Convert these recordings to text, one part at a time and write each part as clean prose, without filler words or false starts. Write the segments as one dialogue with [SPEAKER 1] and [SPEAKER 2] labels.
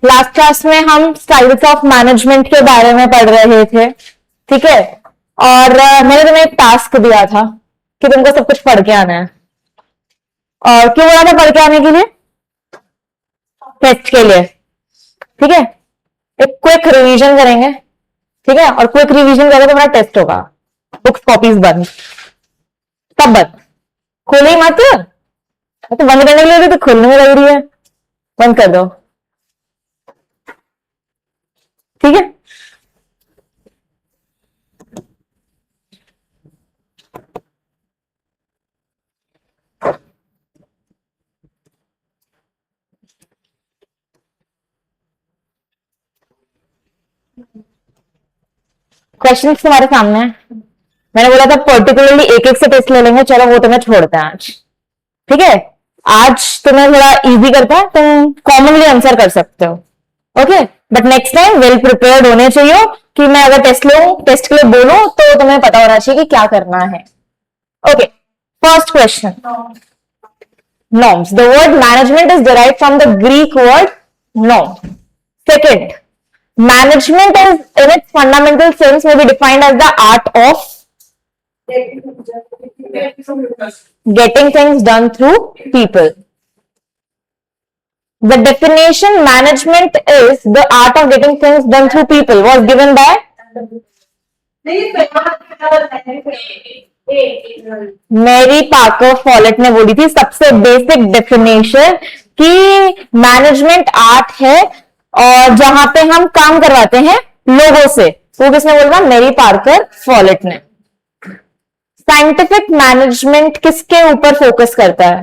[SPEAKER 1] Last class में हम styles of management के बारे में पढ़ रहे थे, ठीक है। और मैंने तुम्हें एक टास्क दिया था कि तुमको सब कुछ पढ़ के आना है। और क्यों बोला था पढ़ के आने के लिए? टेस्ट के लिए, ठीक है। एक क्विक रिवीजन करेंगे, ठीक है। और क्विक रिवीजन करें तो मेरा टेस्ट होगा। बुक्स कॉपीज बंद, सब बंद, खोले ही मत। तो बंद करने के लिए तो खोलने में लग रही है, बंद कर दो, ठीक है। क्वेश्चन तुम्हारे सामने है। मैंने बोला था पर्टिकुलरली एक एक से टेस्ट ले लेंगे, चलो वो तुम्हें छोड़ते हैं आज, ठीक है। आज तुम्हें थोड़ा इजी करता है, तुम कॉमनली आंसर कर सकते हो, okay. But next time well prepared होने चाहिए कि मैं अगर टेस्ट लूं, टेस्ट के लिए बोलूं तो तुम्हें पता होना चाहिए कि क्या करना है, okay. First question, norms. The word management is derived from the Greek word norm. Second, management is in its fundamental sense may be defined as the art of getting things done through people. The definition management is the art of getting things done through people was given by मेरी Parker folate ने बोली थी सबसे basic definition कि management art है और जहां पे हम काम करवाते हैं लोगों से। वो किसने बोला? मेरी पार्कर फॉलेट ने। साइंटिफिक मैनेजमेंट किसके ऊपर फोकस करता है?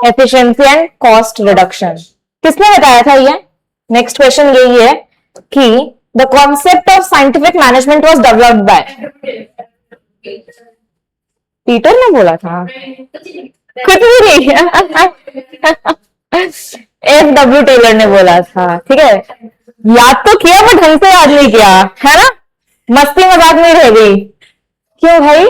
[SPEAKER 1] Efficiency and cost reduction. किसने बताया था ये? नेक्स्ट क्वेश्चन यही है कि the concept of scientific management was developed by Peter ने बोला था, कुछ भी नहीं F.W. टेलर ने बोला था, ठीक है। याद तो किया बट ढंग से याद नहीं किया, है ना। मस्ती मजाक नहीं रह गई, क्यों भाई?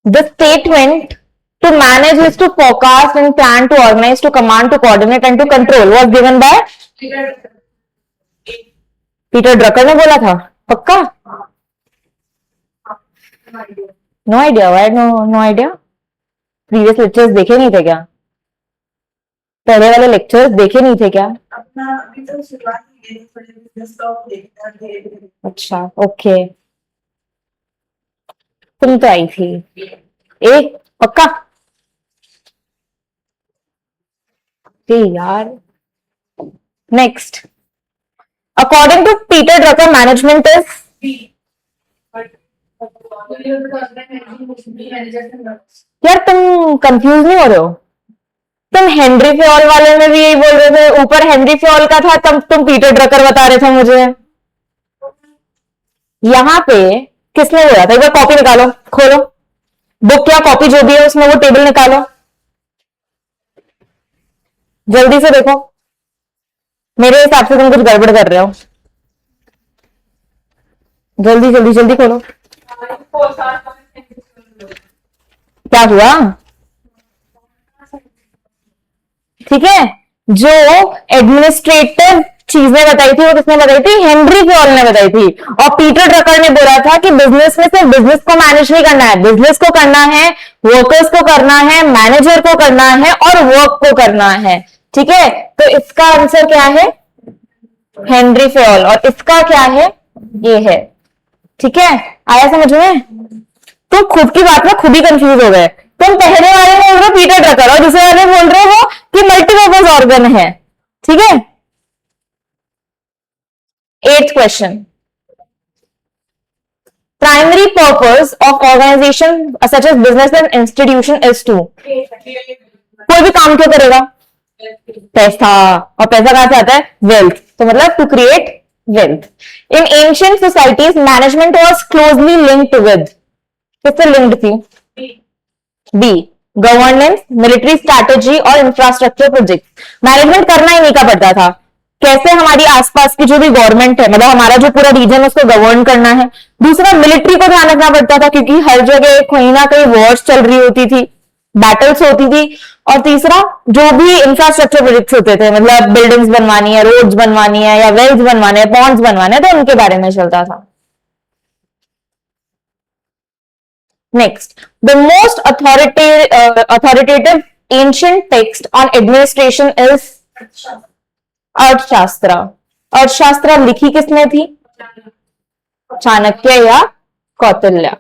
[SPEAKER 1] The statement to manage is to forecast and plan to organize to command to coordinate and to control was given by Peter Drucker ने बोला था, पक्का? No idea, why no idea? Previous lectures देखे नहीं थे क्या? पहले वाले लेक्चर्स देखे नहीं थे क्या? अच्छा, ओके। तुम तो आई थी ए, पक्का? यार next, according to Peter Drucker management is, यार तुम कंफ्यूज नहीं हो रहे हो? तुम हेनरी फ्योल वाले में भी यही बोल रहे थे, ऊपर हेनरी फ्योल का था, तब तुम पीटर ड्रकर बता रहे थे मुझे। यहां पे किसने बोला था? एक बार कॉपी निकालो, खोलो बुक या कॉपी जो भी है उसमें वो टेबल निकालो, जल्दी से देखो। मेरे हिसाब से तुम कुछ गड़बड़ कर रहे हो, जल्दी जल्दी जल्दी खोलो। क्या हुआ? ठीक है, जो एडमिनिस्ट्रेटिव चीजें बताई थी वो किसने बताई थी? हेनरी फ्योल ने बताई थी। और पीटर ड्रकर ने बोला था कि बिजनेस में सिर्फ बिजनेस को मैनेज नहीं करना है, बिजनेस को करना है, वर्कर्स को करना है, मैनेजर को करना है और वर्क को करना है, ठीक है। तो इसका आंसर क्या है? Henry Fayol. और इसका क्या है? ये है, ठीक है। आया समझ में? तुम खुद की बात में खुद ही कंफ्यूज हो गए। तुम पहले वाले में बोल रहे हो पीटर ड्रकर और दूसरे वाले बोल रहे हो कि मल्टीपर्पज ऑर्गन है, ठीक है। 8th question, primary purpose of organization such as business and institution is to, कोई भी काम क्यों करेगा? पैसा। और पैसा कहां से आता है? वेल्थ। तो मतलब to create wealth. In ancient societies management was closely linked with, किससे लिंक्ड थी? बी, गवर्नेंस, मिलिट्री स्ट्रैटेजी और इंफ्रास्ट्रक्चर प्रोजेक्ट। मैनेजमेंट करना ही नहीं का पड़ता था, कैसे हमारी आसपास की जो भी गवर्नमेंट है, मतलब हमारा जो पूरा रीजन उसको गवर्न करना है। दूसरा, मिलिट्री को ध्यान रखना पड़ता था क्योंकि हर जगह कहीं ना कहीं वॉर्स चल रही होती थी, बैटल्स होती थी। और तीसरा, जो भी इंफ्रास्ट्रक्चर प्रोजेक्ट्स होते थे, मतलब बिल्डिंग्स बनवानी है, रोड्स बनवानी है, या वेल्स बनवाने हैं, पॉन्ड्स बनवाने हैं, तो उनके बारे में चलता था। Next, the most authoritative ancient text on administration is अर्थशास्त्र। अर्थशास्त्र लिखी किसने थी? चाणक्य या Kautilya.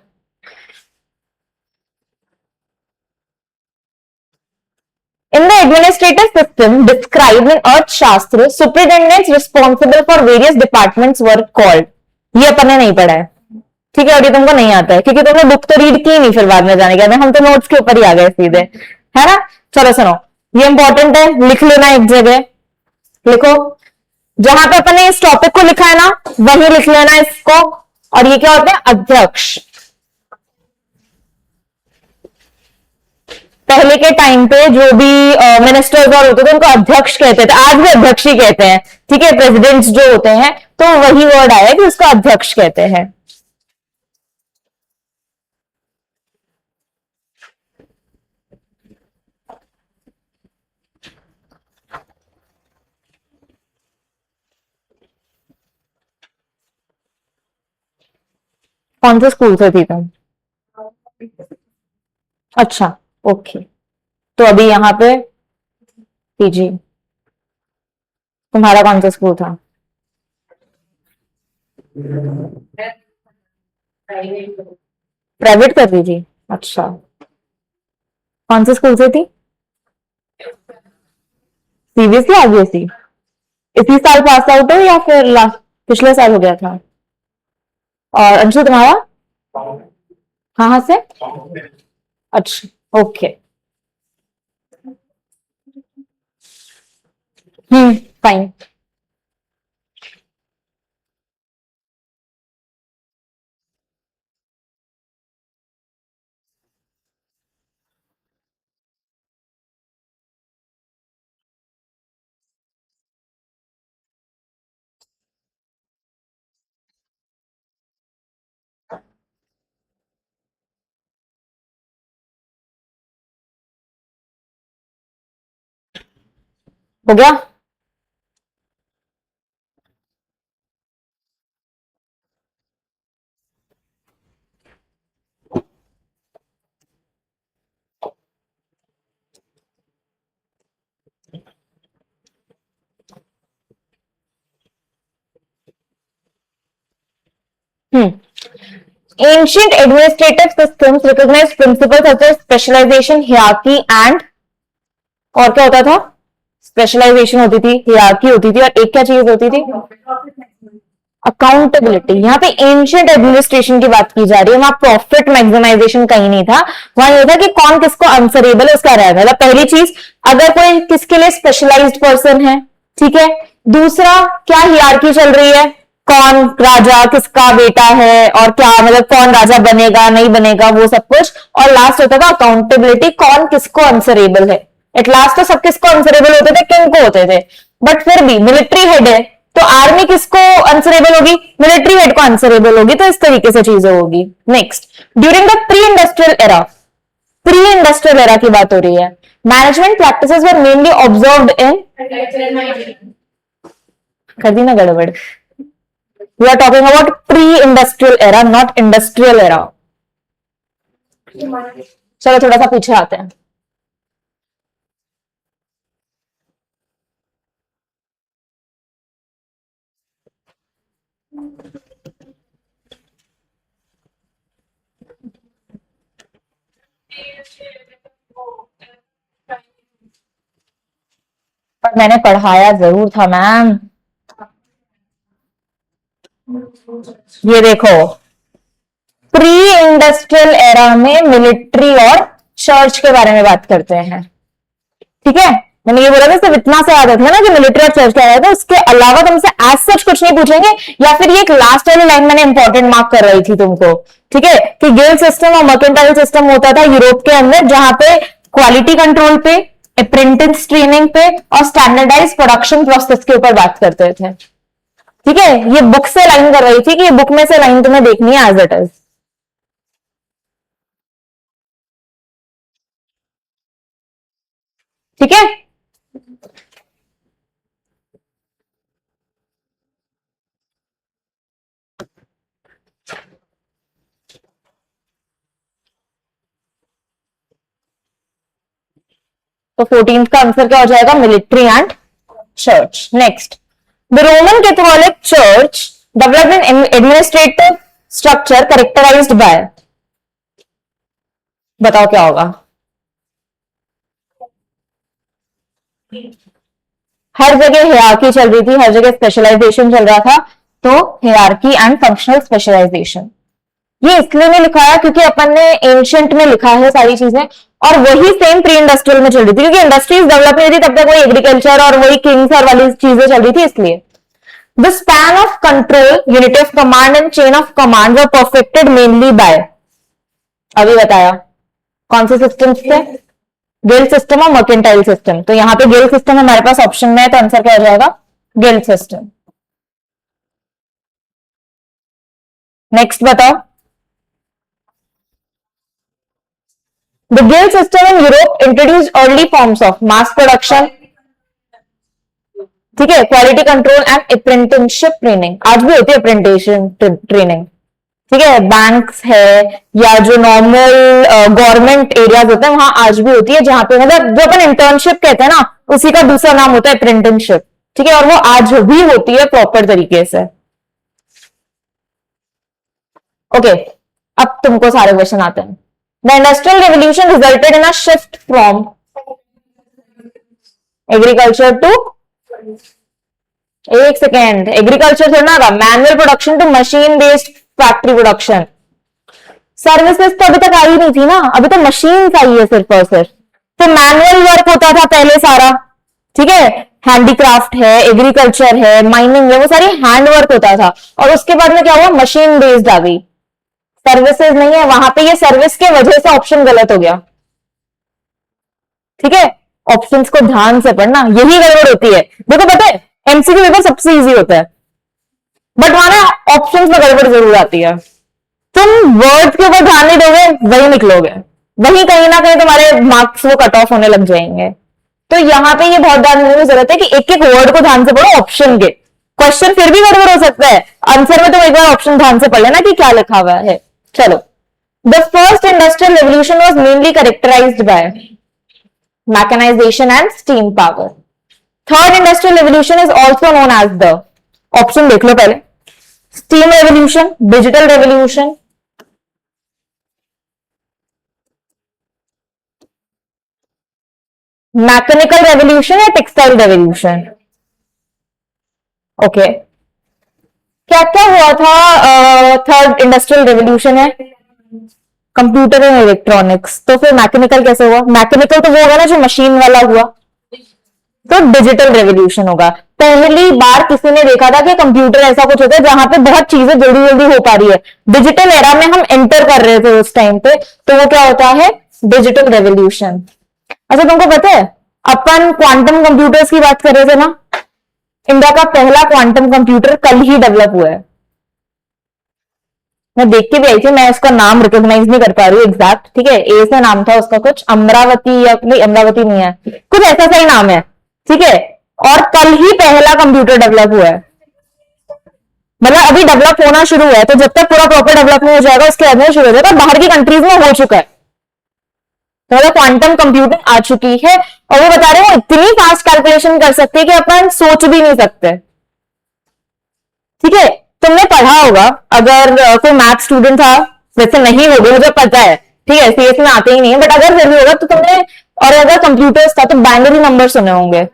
[SPEAKER 1] In the administrative system described in अर्थशास्त्र, superintendents responsible for various departments were called। ये अपन ने नहीं पढ़ा है, ठीक है, और ये तुमको नहीं आता है क्योंकि तुमने बुक तो रीड की नहीं, फिर बाद में जाने के बाद हम तो नोट्स के ऊपर ही आ गए सीधे, है ना। चलो सुनो, ये इंपॉर्टेंट है, लिख लेना एक जगह, लिखो जहां पे अपन ने इस टॉपिक को लिखा है ना, वही लिख लेना इसको। और ये क्या होता है? अध्यक्ष। पहले के टाइम पे जो भी मिनिस्टर्स और होते थे उनको अध्यक्ष कहते थे, आज भी अध्यक्ष ही कहते हैं, ठीक है। प्रेसिडेंट्स जो होते हैं, तो वही वर्ड आया कि उसको अध्यक्ष कहते हैं। कौन से स्कूल से थी तुम? अच्छा, ओके। तो अभी यहाँ पे पीजी, तुम्हारा कौन सा स्कूल था? प्राइवेट कर रही थी? अच्छा, कौन से स्कूल से थी? CBSE ICSE? इसी साल पास आउट हो या फिर लास्ट पिछले साल हो गया था? और अंशु तुम्हारा कहाँ से? अच्छा, ओके। फाइन। हो गया? Ancient administrative systems recognize principles such as specialization, hierarchy and और क्या होता था? स्पेशलाइजेशन होती थी, हियरार्की होती थी, और एक क्या चीज होती थी? अकाउंटेबिलिटी। यहाँ पे एंशिएंट एडमिनिस्ट्रेशन की बात की जा रही है, वहां प्रॉफिट मैक्सिमाइजेशन कहीं नहीं था। वहां ये था कि कौन किसको आंसरेबल है उसका रहेगा। मतलब पहली चीज, अगर कोई किसके लिए स्पेशलाइज्ड पर्सन है, ठीक है। दूसरा, क्या हियरार्की चल रही है, कौन राजा किसका बेटा है, और क्या मतलब कौन राजा बनेगा नहीं बनेगा, वो सब कुछ। और लास्ट होता था अकाउंटेबिलिटी, कौन किसको आंसरेबल है। एट लास्ट तो सब किसको आंसरेबल होते थे? किंग को होते थे। बट फिर भी मिलिट्री हेड है तो आर्मी किसको आंसरेबल होगी? मिलिट्री हेड को आंसरेबल होगी। तो इस तरीके से चीजें होगी। Next, during the pre industrial era, pre industrial era की बात हो रही है, management practices were mainly observed in, कर दी ना गड़बड़, we are talking about pre industrial era, not industrial era. चलो थोड़ा सा पीछे आते हैं। पर मैंने पढ़ाया जरूर था मैम। ये देखो, प्री इंडस्ट्रियल एरा में मिलिट्री और चर्च के बारे में बात करते हैं, ठीक है। मैंने ये बोला था सिर्फ इतना से याद रखना ना कि मिलिट्री और चर्च क्या है, तो उसके अलावा तुमसे एज सच कुछ नहीं पूछेंगे। या फिर ये एक लास्ट वाली लाइन मैंने इंपॉर्टेंट मार्क कर रही थी तुमको, ठीक है, कि गिल्ड सिस्टम और मर्केंटाइल सिस्टम होता था यूरोप के अंदर, जहां पे क्वालिटी कंट्रोल पे, अप्रेंटिस ट्रेनिंग पे और स्टैंडर्डाइज प्रोडक्शन प्रोसेस के ऊपर बात करते थे। ठीक है, ये बुक से लाइन कर रही थी कि ये बुक में से लाइन तुम्हें देखनी है एज इट इज। ठीक है, तो 14th का आंसर क्या हो जाएगा? Military and church. Next, the Roman Catholic church developed an administrative structure characterized by, बताओ क्या होगा? हर जगह हियरार्की चल रही थी, हर जगह स्पेशलाइजेशन चल रहा था, तो हियरार्की एंड फंक्शनल स्पेशलाइजेशन। ये इसलिए नहीं लिखा है क्योंकि अपन ने एंशिएंट में लिखा है सारी चीजें, और वही सेम प्री इंडस्ट्रियल में चल रही थी, क्योंकि इंडस्ट्रीज डेवलप नहीं थी तब तक, वही एग्रीकल्चर और वही किंग्स और वाली चीजें चल रही थी इसलिए। The span of control, unity of command and chain of command were perfected mainly by, अभी बताया कौन से सिस्टम थे? गिल्ड सिस्टम और मर्केंटाइल सिस्टम। तो यहां पे गिल्ड सिस्टम हमारे पास ऑप्शन में है, तो आंसर क्या हो जाएगा? Guild system. नेक्स्ट बताओ, the guild system in Europe introduce early forms of mass production, ठीक है, quality control and apprenticeship training. आज भी होती है अप्रेंटिसशिप ट्रेनिंग, ठीक है, बैंक्स है या जो नॉर्मल गवर्नमेंट एरियाज होते हैं वहां आज भी होती है, जहां पे मतलब जो अपन इंटर्नशिप कहते हैं ना, उसी का दूसरा नाम होता है अप्रेंटिसशिप। ठीक है, और वो आज भी होती है प्रॉपर तरीके से। ओके, अब तुमको सारे क्वेश्चन आते हैं। The industrial revolution resulted in a shift from agriculture to, एक सेकेंड, एग्रीकल्चर से ना manual production to machine based factory production. Services तो अभी तक आई नहीं थी ना, अभी तो मशीन आई है सिर्फ और सिर्फ। तो मैनुअल वर्क होता था पहले सारा, ठीक है, हैंडीक्राफ्ट है, एग्रीकल्चर है, माइनिंग है, वो सारी हैंड वर्क होता था, और उसके बाद में क्या हुआ? मशीन बेस्ड आ गई, सर्विसेज नहीं है वहां पे। ये सर्विस के वजह से ऑप्शन गलत हो गया। ठीक है, ऑप्शंस को ध्यान से पढ़ना, यही गड़बड़ होती है। देखो पता है एमसीक्यू पेपर सबसे इजी होता है, बट वहां ना ऑप्शंस में गड़बड़ जरूर आती है। तुम वर्ड्स के ऊपर ध्यान नहीं दोगे, वही निकलोगे, वही कहीं ना कहीं तुम्हारे मार्क्स वो कट ऑफ होने लग जाएंगे। तो यहाँ पे ये बहुत ध्यान देने की जरूरत है कि एक एक वर्ड को ध्यान से पढ़ो ऑप्शन के। क्वेश्चन फिर भी गड़बड़ हो सकता है, आंसर में तुम एक बार ऑप्शन ध्यान से पढ़ लेना कि क्या लिखा हुआ है। चलो, the first industrial revolution was mainly characterised by mechanisation and steam power. Third industrial revolution is also known as the, option देख लो पहले, steam revolution, digital revolution, mechanical revolution या टेक्सटाइल रेवोल्यूशन। ओके, क्या क्या हुआ था? थर्ड इंडस्ट्रियल रेवोल्यूशन है computer and electronics, तो फिर मैकेनिकल कैसे हुआ? मैकेनिकल तो वो होगा ना जो मशीन वाला हुआ, तो डिजिटल रेवोल्यूशन होगा। पहली बार किसी ने देखा था कि कंप्यूटर ऐसा कुछ होता है जहां पे बहुत चीजें जल्दी जल्दी हो पा रही है। डिजिटल एरा में हम एंटर कर रहे थे उस टाइम पे, तो वो क्या होता है? Digital revolution. अच्छा, तुमको पता है अपन क्वांटम कंप्यूटर्स की बात कर रहे थे ना, इंडिया का पहला क्वांटम कंप्यूटर कल ही डेवलप हुआ है। मैं देख के भी आई थी, मैं उसका नाम रिकॉग्नाइज नहीं कर पा रही हूँ एग्जैक्ट, ठीक है, ए से नाम था उसका कुछ, अमरावती या नहीं, अमरावती नहीं है, कुछ ऐसा सा ही नाम है, ठीक है, और कल ही पहला कंप्यूटर डेवलप हुआ है। मतलब अभी डेवलप होना शुरू हुआ है, तो जब तक पूरा प्रॉपर डेवलप नहीं हो जाएगा उसके अंदर शुरू हो जाएगा, बाहर की कंट्रीज में हो चुका है, तो मतलब क्वांटम कंप्यूटिंग आ चुकी है, और वो बता रहे हैं इतनी फास्ट कैलकुलेशन कर सकते हैं कि अपन सोच भी नहीं सकते। ठीक है, तुमने पढ़ा होगा, अगर कोई मैथ स्टूडेंट था, वैसे नहीं होगा मुझे पता है, ठीक है, सीएस में आते ही नहीं है, बट अगर फिर भी होगा तो तुमने, और अगर कंप्यूटर्स था तो बाइनरी नंबर सुने होंगे,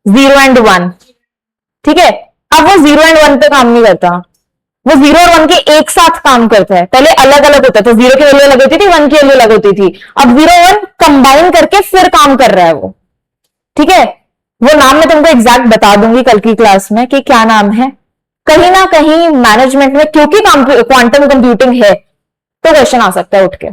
[SPEAKER 1] 0 एंड 1, ठीक है। अब वो 0 एंड 1 पे काम नहीं करता, वो 0 और 1 के एक साथ काम करता है। पहले अलग अलग होता था, 0 की वैल्यू अलग होती थी, 1 की वैल्यू अलग होती थी, अब 0 1 कंबाइन करके फिर काम कर रहा है वो। ठीक है, वो नाम मैं तुमको एग्जैक्ट बता दूंगी कल की क्लास में कि क्या नाम है। कहीं ना कहीं मैनेजमेंट में क्योंकि क्वांटम कंप्यूटिंग है, तो क्वेश्चन आ सकता है उठ के।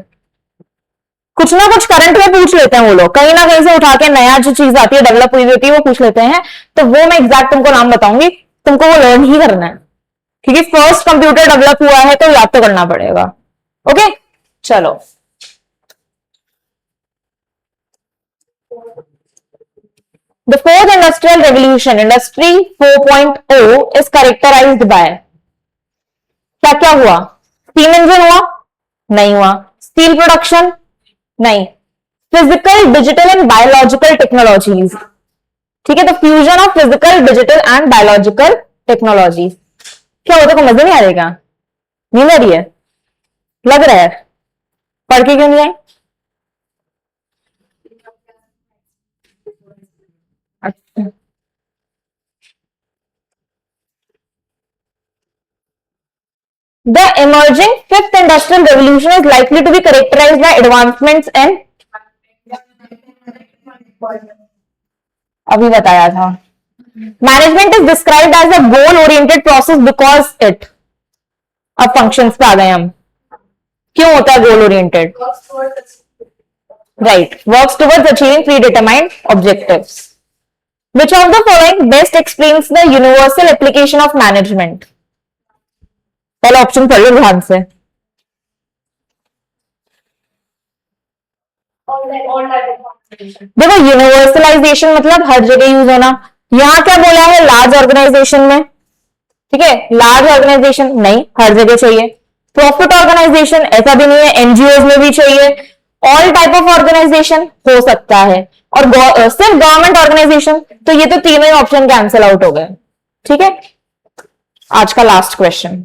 [SPEAKER 1] कुछ ना कुछ करंट में पूछ लेते हैं वो लोग, कहीं ना कहीं से उठा के नया जो चीज आती है डेवलप हुई होती है वो पूछ लेते हैं। तो वो मैं एग्जैक्ट तुमको नाम बताऊंगी, तुमको वो लर्न ही करना है, क्योंकि फर्स्ट कंप्यूटर डेवलप हुआ है तो याद तो करना पड़ेगा। ओके चलो, the fourth industrial revolution, industry 4.0 is characterized by, क्या क्या हुआ? स्टीम इंजन हुआ? नहीं हुआ। Steel production? नहीं। Physical, digital and biological technologies, ठीक है, तो fusion of physical, digital and biological technologies. क्या होता है, मजा नहीं आ रही क्या? नहीं आ रही है? लग रहा है? पढ़ के क्यों नहीं आई? अच्छा, the emerging fifth industrial revolution is likely to be characterized by advancements in, अभी बताया था, management is described as a goal oriented process because it, अब फंक्शंस पे आ गए हम, क्यों होता है goal oriented? Right, works towards achieving predetermined objectives. Which of the following best explains the universal application of management? पहले option पढ़ लो ध्यान से। देखो, यूनिवर्सलाइजेशन मतलब हर जगह यूज होना। यहां क्या बोला है, लार्ज ऑर्गेनाइजेशन में, ठीक है, लार्ज ऑर्गेनाइजेशन नहीं, हर जगह चाहिए। प्रॉफिट ऑर्गेनाइजेशन ऐसा भी नहीं है, एनजीओ में भी चाहिए। ऑल टाइप ऑफ ऑर्गेनाइजेशन हो सकता है, और सिर्फ गवर्नमेंट ऑर्गेनाइजेशन, तो ये तो तीनों ही ऑप्शन कैंसिल आउट हो गए। ठीक है, आज का last question,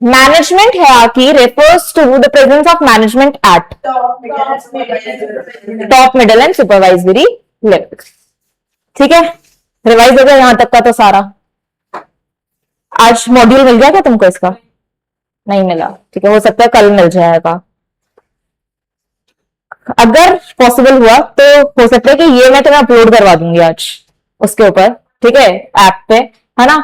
[SPEAKER 1] management hierarchy refers to the presence of management at top, middle and supervisory level. ठीक है, रिवाइज हो गया यहां तक का तो सारा। आज मॉड्यूल मिल गया क्या तुमको इसका? नहीं मिला, ठीक है, हो सकता है कल मिल जाएगा, अगर पॉसिबल हुआ तो हो सकता है कि ये मैं तुम्हें अपलोड करवा दूंगी आज उसके ऊपर, ठीक है, ऐप पे, है ना,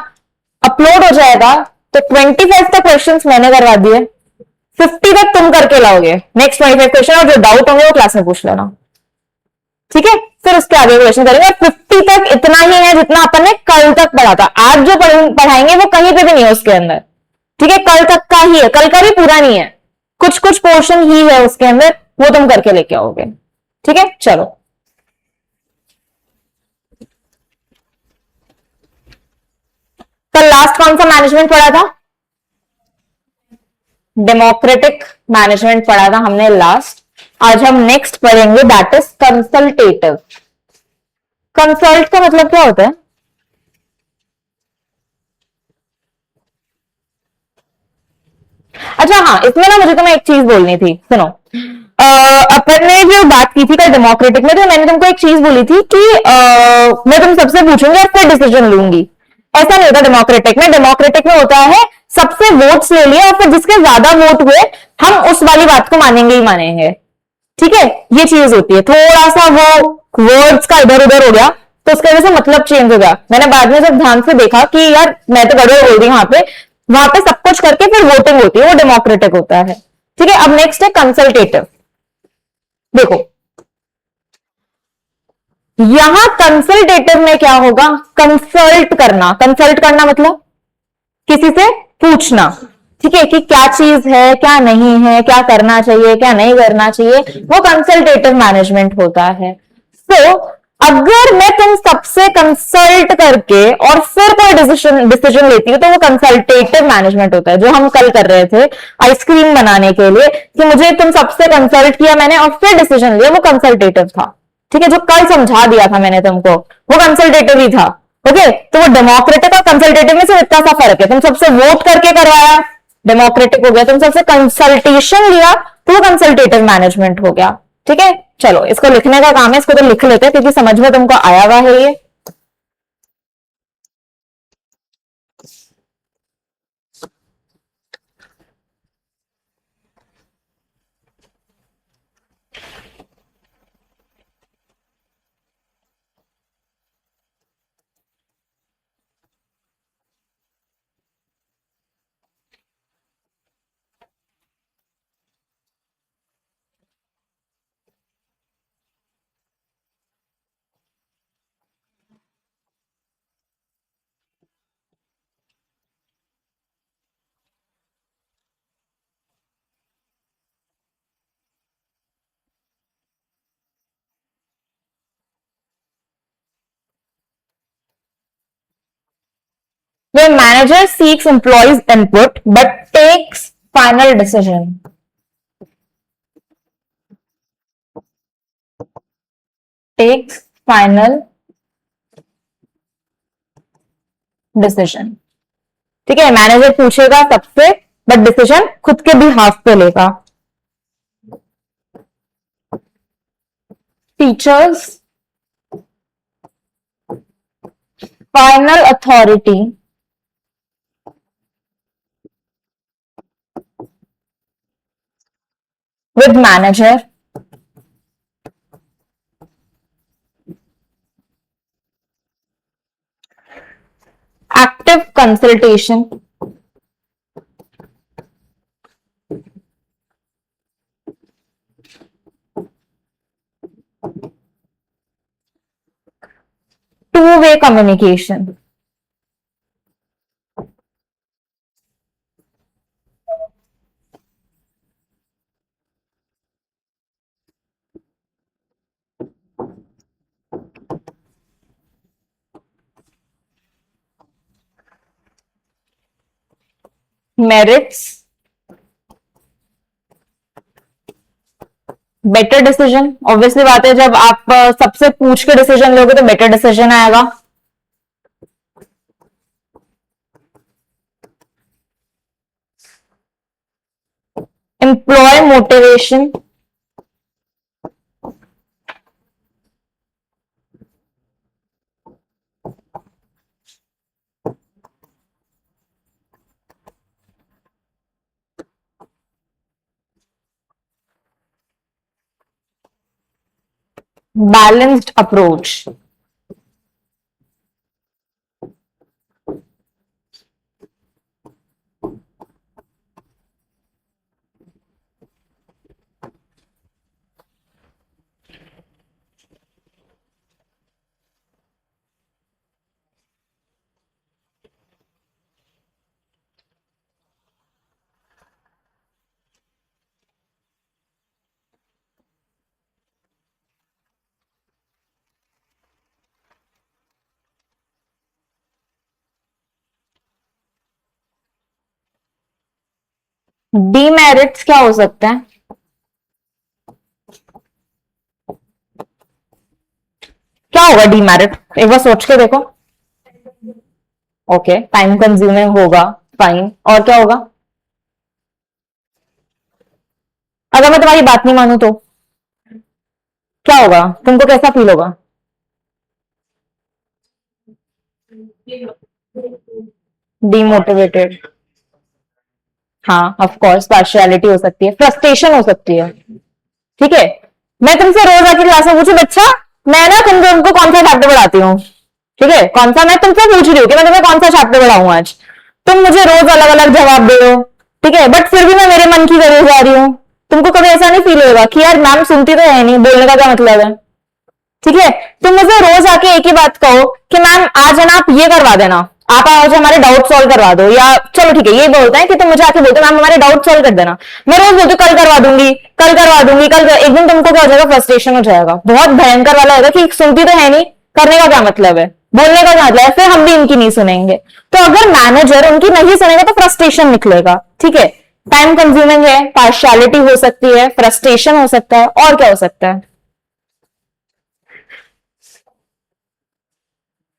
[SPEAKER 1] अपलोड हो जाएगा। तो 25 तक क्वेश्चंस मैंने करवा दिए, 50 तक तुम करके लाओगे, नेक्स्ट 25 क्वेश्चन, और जो डाउट होंगे वो क्लास में पूछ लेना, ठीक है, फिर उसके आगे क्वेश्चन करेंगे। 50 तक इतना ही है जितना अपन ने कल तक पढ़ा था, आज जो पढ़ाएंगे वो कहीं पे भी नहीं है उसके अंदर, ठीक है, कल तक का ही है, कल का भी पूरा नहीं है, कुछ कुछ पोर्शन ही है उसके अंदर, वो तुम करके लेके आओगे, ठीक है। चलो, कल लास्ट कौन सा मैनेजमेंट पढ़ा था? डेमोक्रेटिक मैनेजमेंट पढ़ा था हमने लास्ट। आज हम नेक्स्ट पढ़ेंगे, दैट इज कंसल्टेटिव। कंसल्ट का मतलब क्या होता है? अच्छा हाँ, इसमें ना मुझे तुम्हें एक चीज बोलनी थी, सुनो। अपन ने जो बात की थी कल डेमोक्रेटिक में, तो मैंने तुमको एक चीज बोली थी कि मैं तुम सबसे पूछूंगी और फिर डिसीजन लूंगी। ऐसा नहीं होता डेमोक्रेटिक में, डेमोक्रेटिक में होता है सबसे वोट्स ले लिए और फिर जिसके ज्यादा वोट हुए हम उस वाली बात को मानेंगे ही मानेंगे, ठीक है, ये चीज होती है। थोड़ा सा वो वर्ड्स का इधर उधर हो गया तो उसकी वजह से मतलब चेंज हो गया, मैंने बाद में जब ध्यान से देखा कि यार मैं तो गड़बड़ बोल रही हूँ, वहां पे सब कुछ करके फिर वोटिंग होती है, वो डेमोक्रेटिक होता है। ठीक है, अब नेक्स्ट है कंसल्टेटिव। देखो, यहां कंसल्टेटिव में क्या होगा, कंसल्ट करना, कंसल्ट करना मतलब किसी से पूछना, ठीक है, कि क्या चीज है, क्या नहीं है, क्या करना चाहिए, क्या नहीं करना चाहिए, वो कंसल्टेटिव मैनेजमेंट होता है। सो अगर मैं तुम सबसे कंसल्ट करके और फिर कोई डिसीजन डिसीजन लेती हूँ तो वो कंसल्टेटिव मैनेजमेंट होता है, जो हम कल कर रहे थे आइसक्रीम बनाने के लिए, कि मुझे तुम सबसे कंसल्ट किया मैंने और फिर डिसीजन लिया, वो कंसल्टेटिव था। ठीक है, जो कल समझा दिया था मैंने तुमको वो कंसल्टेटिव ही था। ओके, तो वो डेमोक्रेटिक और कंसल्टेटिव में से इतना सा फर्क है, तुम सबसे वोट करके करवाया डेमोक्रेटिक हो गया, तुम सबसे कंसल्टेशन लिया तो वो कंसल्टेटिव मैनेजमेंट हो गया। ठीक है, चलो इसको लिखने का काम है, इसको तो लिख लेते हैं क्योंकि समझ में तुमको आया हुआ है ये। Where manager seeks employees input but takes final decision. Takes final decision. ठीक है, मैनेजर पूछेगा सबसे बट डिसीजन खुद के भी हाथ पे लेगा. Teachers final authority with manager active consultation two-way communication. Merits better decision. Obviously बात है, जब आप सबसे पूछ के डिसीजन लोगे तो बेटर डिसीजन आएगा. Employee motivation balanced approach. Demerits क्या हो सकते हैं? क्या होगा डीमेरिट, एक बार सोच के देखो. ओके, टाइम कंज्यूमिंग होगा, फाइन. और क्या होगा? अगर मैं तुम्हारी बात नहीं मानू तो क्या होगा? तुमको कैसा फील होगा? डीमोटिवेटेड. हाँ, ऑफ कोर्स पार्शियलिटी हो सकती है, फ्रस्ट्रेशन हो सकती है. ठीक है, मैं तुमसे रोज आके क्लास में पूछू, बच्चा मैं ना तुमको कौन सा चैप्टर पढ़ाती हूँ, ठीक है, कौन सा, मैं तुमसे पूछ रही हूँ कि मैं तुम्हें कौन सा चैप्टर पढ़ाऊं आज. तुम मुझे रोज अलग अलग जवाब दे रहे हो, ठीक है, बट फिर भी मैं मेरे मन की करे जा रही हूँ. तुमको कभी ऐसा नहीं फील होगा कि यार मैम सुनती तो है नहीं, बोलने का क्या मतलब है? ठीक है, तुम मुझे रोज आके एक ही बात कहो कि मैम आज है ना आप ये करवा देना, आप आज हमारे डाउट सॉल्व करवा दो, या चलो ठीक है ये बोलते हैं कि तुम मुझे आके बोलते मैम हमारे डाउट सॉल्व कर देना. मैं रोज बोलती कल करवा दूंगी, कल करवा दूंगी, एक दिन तुमको क्या हो जाएगा, फ्रस्ट्रेशन हो जाएगा, बहुत भयंकर वाला होगा कि सुनती तो है नहीं, करने का क्या मतलब है, बोलने का क्या मतलब है, फिर हम भी इनकी नहीं सुनेंगे. तो अगर मैनेजर उनकी नहीं सुनेगा तो फ्रस्ट्रेशन निकलेगा. ठीक है, टाइम कंज्यूमिंग है, पार्शियलिटी हो सकती है, फ्रस्ट्रेशन हो सकता है, और क्या हो सकता है?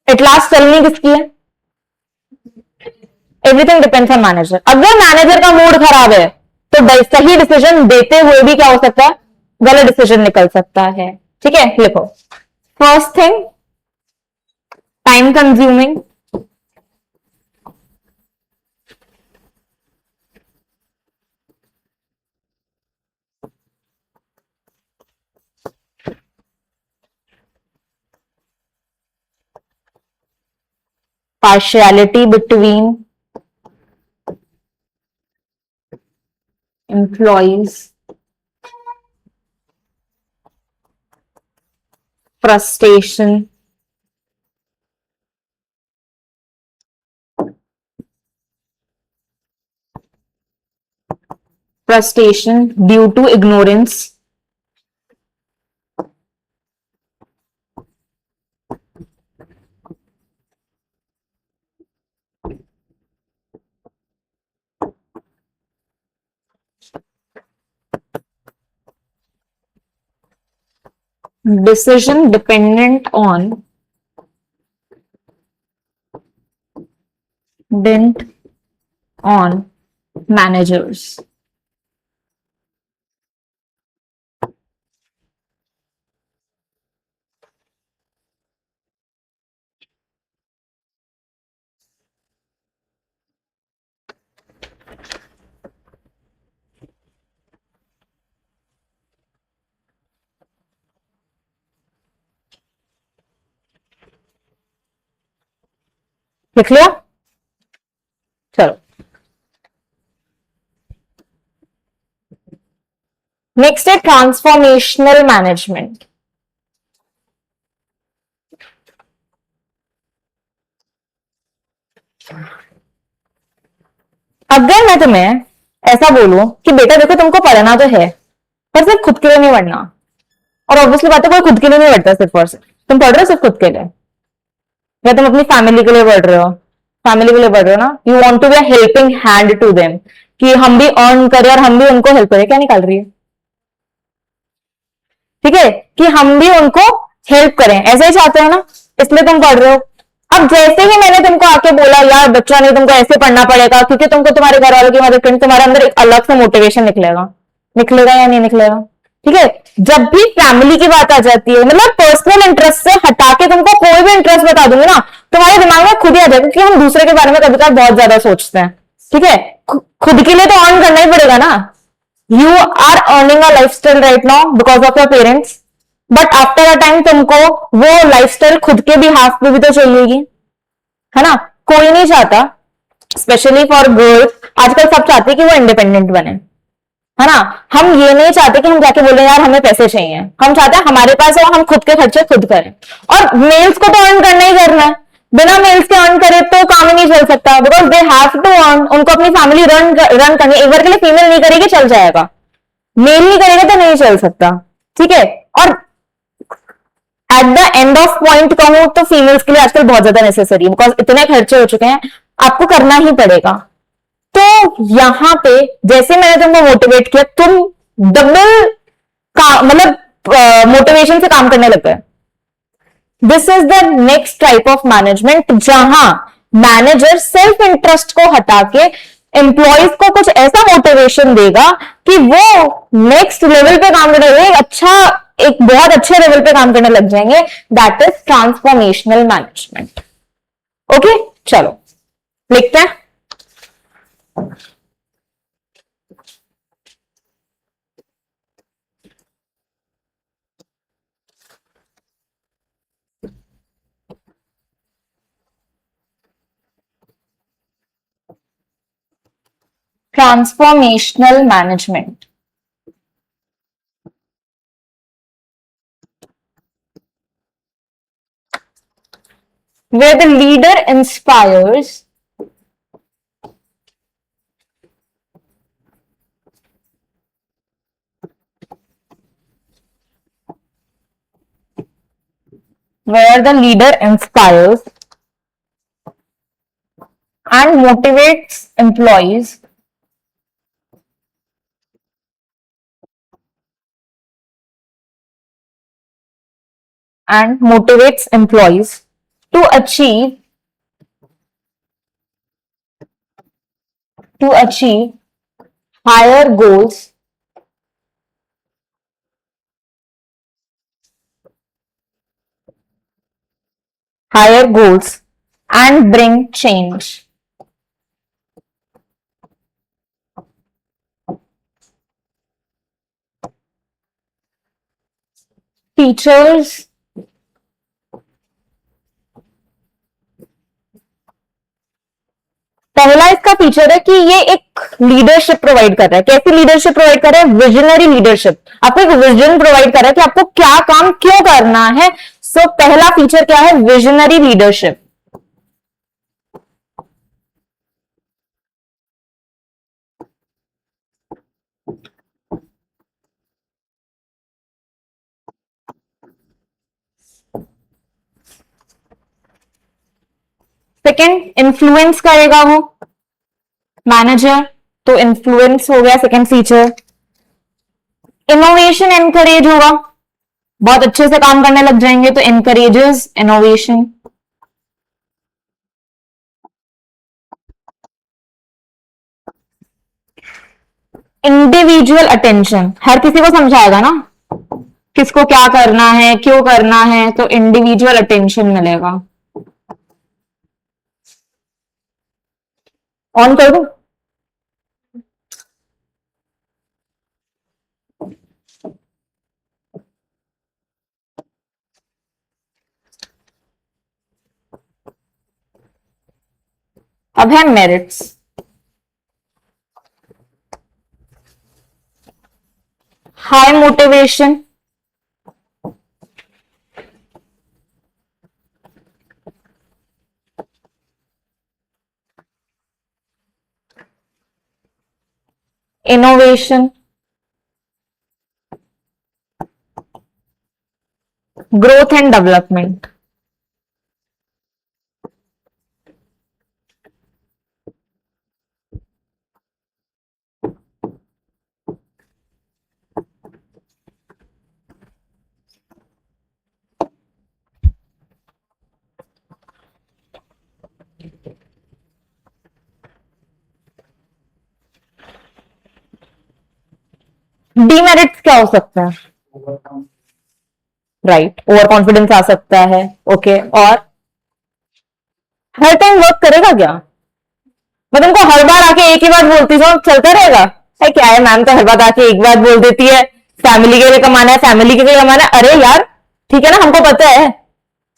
[SPEAKER 1] एट लास्ट चलनी किसकी है? Everything depends on manager. अगर मैनेजर का मूड खराब है तो सही डिसीजन देते हुए भी क्या हो सकता है, गलत डिसीजन निकल सकता है. ठीक है, लिखो. First thing, time consuming. Partiality between employees. Frustration. Frustration due to ignorance. decision dependent on managers. लिख लिया? चलो, नेक्स्ट है ट्रांसफॉर्मेशनल मैनेजमेंट। अगर मैं तुम्हें ऐसा बोलूं कि बेटा देखो तुमको पढ़ना तो है पर सिर्फ खुद के लिए नहीं पढ़ना, और ऑब्वियसली बात है कोई खुद के लिए नहीं पढ़ता सिर्फ और सिर्फ, तुम पढ़ रहे हो सिर्फ खुद के लिए या तुम अपनी फैमिली के लिए पढ़ रहे हो, फैमिली के लिए पढ़ रहे हो ना, you want to be a helping hand to them, कि हम भी अर्न करें और हम भी उनको हेल्प करें। क्या निकाल रही है? ठीक है, कि हम भी उनको हेल्प करें, ऐसा ही चाहते हो ना, इसलिए तुम पढ़ रहे हो। अब जैसे ही मैंने तुमको आके बोला यार बच्चा नहीं तुमको ऐसे पढ़ना पड़ेगा क्योंकि तुमको तुम्हारे घर वालों की मदद करनी, तुम्हारे अंदर एक अलग से मोटिवेशन निकलेगा, निकलेगा या नहीं निकलेगा? ठीक है, जब भी फैमिली की बात आ जाती है, मतलब पर्सनल इंटरेस्ट से हटा के तुमको कोई भी इंटरेस्ट बता दूंगी ना, तुम्हारे दिमाग में खुद ही आ जाएगा, क्योंकि हम दूसरे के बारे में कभी कभी बहुत ज्यादा सोचते हैं। ठीक है, खुद के लिए तो अर्न करना ही पड़ेगा ना। You are earning a lifestyle right now because of your parents, but after a time तुमको वो लाइफ स्टाइल खुद के भी हाथ में भी तो चाहिएगी, है ना? कोई नहीं चाहता, स्पेशली फॉर गर्ल्स, आजकल सब चाहते हैं कि वो इंडिपेंडेंट बने, है ना? हम ये नहीं चाहते कि हम जाके बोले यार हमें पैसे चाहिए, हम चाहते हैं हमारे पास हो, हम खुद के खर्चे खुद करें। और मेल्स को तो अर्न करना ही करना है, बिना मेल्स के अर्न करे तो काम ही नहीं चल सकता, because they have to earn, उनको अपनी फैमिली रन करनी। एक बार के लिए फीमेल नहीं करेगी चल जाएगा, मेल नहीं करेगा तो नहीं चल सकता। ठीक है, और at the end of point कहूं तो फीमेल्स के लिए आजकल बहुत ज्यादा नेसेसरी है, बिकॉज इतने खर्चे हो चुके हैं, आपको करना ही पड़ेगा। तो यहां पे जैसे मैंने तुमको मोटिवेट किया, तुम डबल का मतलब मोटिवेशन से काम करने लग गए। This is the next type of management, जहां मैनेजर सेल्फ इंटरेस्ट को हटा के एम्प्लॉयज को कुछ ऐसा मोटिवेशन देगा कि वो नेक्स्ट लेवल पे काम करने लगे, एक बहुत अच्छे लेवल पे काम करने लग जाएंगे। That is transformational management. Okay, चलो लिखते हैं। Transformational management. Where the leader inspires and motivates employees to achieve higher goals and bring change. Teachers पहला इसका फीचर है कि ये एक लीडरशिप प्रोवाइड कर रहा है। कैसी लीडरशिप प्रोवाइड कर रहा है? Visionary leadership. आपको एक विजन प्रोवाइड कर रहा है कि आपको क्या काम क्यों करना है। सो पहला फीचर क्या है? Visionary leadership. सेकेंड, इन्फ्लुएंस करेगा वो मैनेजर, तो इन्फ्लुएंस हो गया सेकेंड फीचर। इनोवेशन एनकरेज होगा, बहुत अच्छे से काम करने लग जाएंगे तो encourages innovation. इंडिविजुअल अटेंशन, हर किसी को समझाएगा ना किसको क्या करना है, क्यों करना है, तो इंडिविजुअल अटेंशन मिलेगा. ऑन कर दूं? अब है merits. High motivation, innovation, growth and development. Demerits क्या हो सकता है? राइट, ओवर कॉन्फिडेंस आ सकता है. ओके, और हर टाइम वर्क करेगा क्या? मैं तुमको हर बार आके एक ही बात बोलती जाऊं, चलता रहेगा? है क्या है मैम, तो हर बार आके एक बात बोल देती है, फैमिली के लिए कमाना है, फैमिली के लिए कमाना है. अरे यार ठीक है ना, हमको पता है.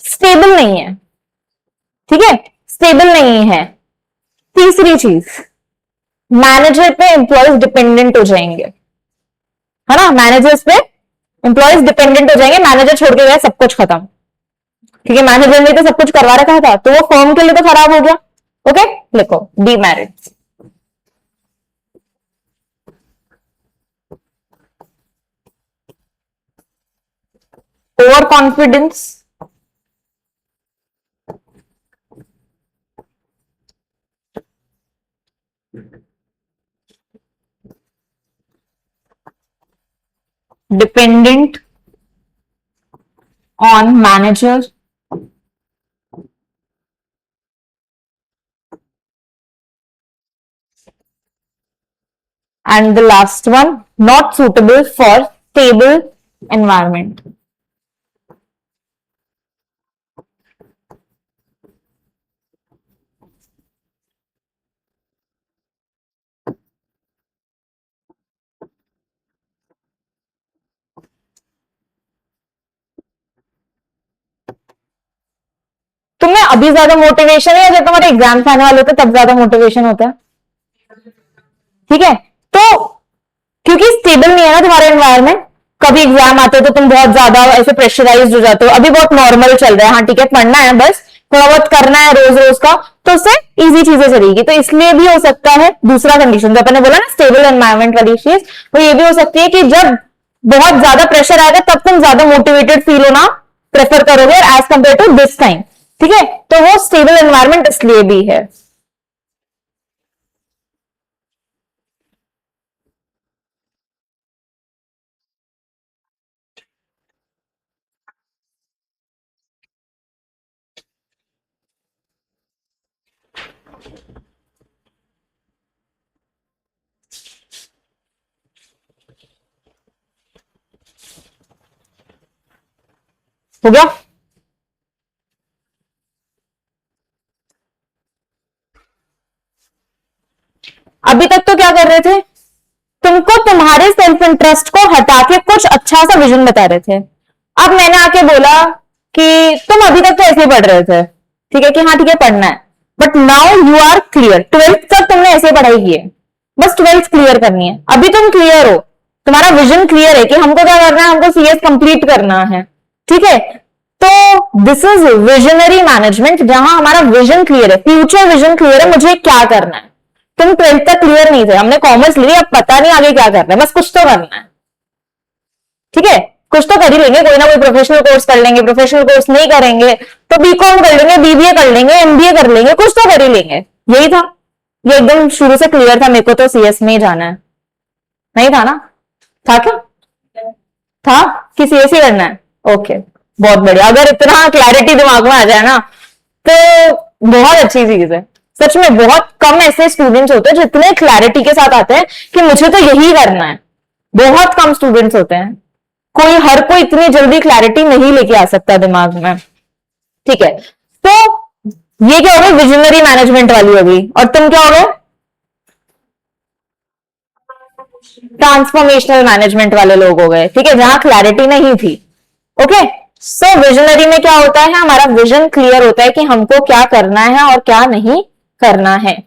[SPEAKER 1] स्टेबल नहीं है. ठीक है, स्टेबल नहीं है. तीसरी चीज, मैनेजर पे एम्प्लॉयज डिपेंडेंट हो जाएंगे. है ना, मैनेजर्स पे एम्प्लॉयज डिपेंडेंट हो जाएंगे. मैनेजर छोड़ के गए, सब कुछ खत्म. ठीक है, मैनेजर ने तो सब कुछ करवा रखा था, तो वो फर्म के लिए तो खराब हो गया. ओके, लिखो demerits. Over confidence, dependent on manager, and the last one, not suitable for stable environment. तुम्हें अभी ज्यादा मोटिवेशन है या जब तुम्हारे एग्जाम्स आने वाले होते तब ज्यादा मोटिवेशन होता है? ठीक है, तो क्योंकि स्टेबल नहीं है ना तुम्हारा एनवायरमेंट, कभी एग्जाम आते हो तो तुम बहुत ज्यादा ऐसे प्रेशराइज हो जाते हो. अभी बहुत नॉर्मल चल रहा है, हाँ ठीक है, पढ़ना है बस, थोड़ा बहुत करना है रोज रोज का, तो उससे इजी चीजें चलेगी. तो इसलिए भी हो सकता है दूसरा कंडीशन जो अपने बोला ना स्टेबल एनवायरमेंट वाली चीज, वो ये भी हो सकती है कि जब बहुत ज्यादा प्रेशर आएगा तब तुम ज्यादा मोटिवेटेड फील होना प्रेफर करोगे as compare to this time. ठीक है, तो वो स्टेबल एनवायरमेंट इसलिए भी है. हो गया? अभी तक तो क्या कर रहे थे, तुमको तुम्हारे सेल्फ इंटरेस्ट को हटा के कुछ अच्छा सा विजन बता रहे थे. अब मैंने आके बोला कि तुम अभी तक तो ऐसे ही पढ़ रहे थे, ठीक है कि हाँ ठीक है पढ़ना है, but now you are clear. Twelfth तक तुमने ऐसे पढ़ाई की है, बस ट्वेल्थ क्लियर करनी है. अभी तुम क्लियर हो, तुम्हारा विजन क्लियर है कि हमको क्या करना है, हमको सीएस कंप्लीट करना है. ठीक है, तो दिस इज विजनरी मैनेजमेंट, जहां हमारा विजन क्लियर है, फ्यूचर विजन क्लियर है, मुझे क्या करना है. तुम ट्वेल्थ तक क्लियर नहीं थे, हमने कॉमर्स ली, अब पता नहीं आगे क्या करना है, बस कुछ तो करना है. ठीक है, कुछ तो कर ही लेंगे, कोई ना कोई प्रोफेशनल कोर्स कर लेंगे, प्रोफेशनल कोर्स नहीं करेंगे तो बीकॉम कर लेंगे, बीबीए कर लेंगे, एमबीए कर लेंगे, कुछ तो कर ही लेंगे. यही था, ये एकदम शुरू से क्लियर था मेरे को तो सीएस में ही जाना है. नहीं था ना? था क्या? था कि सीएस ही करना है? ओके, बहुत बढ़िया। अगर इतना क्लैरिटी दिमाग में आ जाए ना तो बहुत अच्छी चीज है। सच में बहुत कम ऐसे स्टूडेंट्स होते हैं जो इतने क्लैरिटी के साथ आते हैं कि मुझे तो यही करना है। बहुत कम स्टूडेंट्स होते हैं। हर कोई इतनी जल्दी क्लैरिटी नहीं लेके आ सकता दिमाग में। ठीक है, तो ये क्या हो गई, विजनरी मैनेजमेंट वाली हो गई। और तुम क्या हो गए, ट्रांसफॉर्मेशनल मैनेजमेंट वाले लोग हो गए। ठीक है, जहां क्लैरिटी नहीं थी। ओके, सो विजनरी में क्या होता है, हमारा विजन क्लियर होता है कि हमको क्या करना है और क्या नहीं करना है।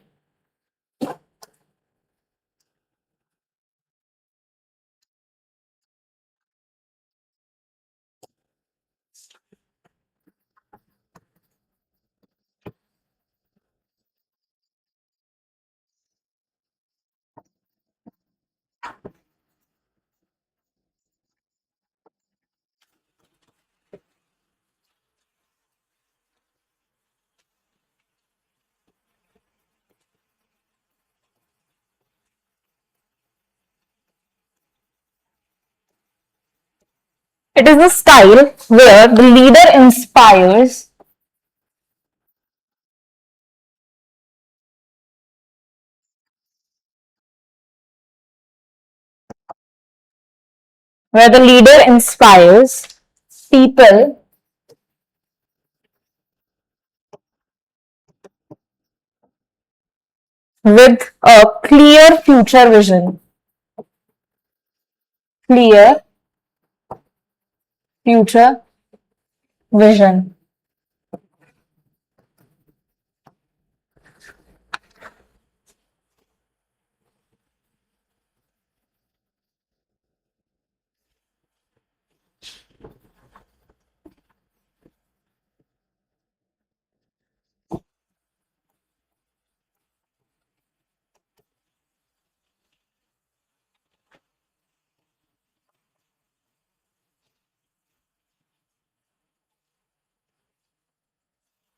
[SPEAKER 1] It is the style where the leader inspires people with a clear future vision. Clear future vision.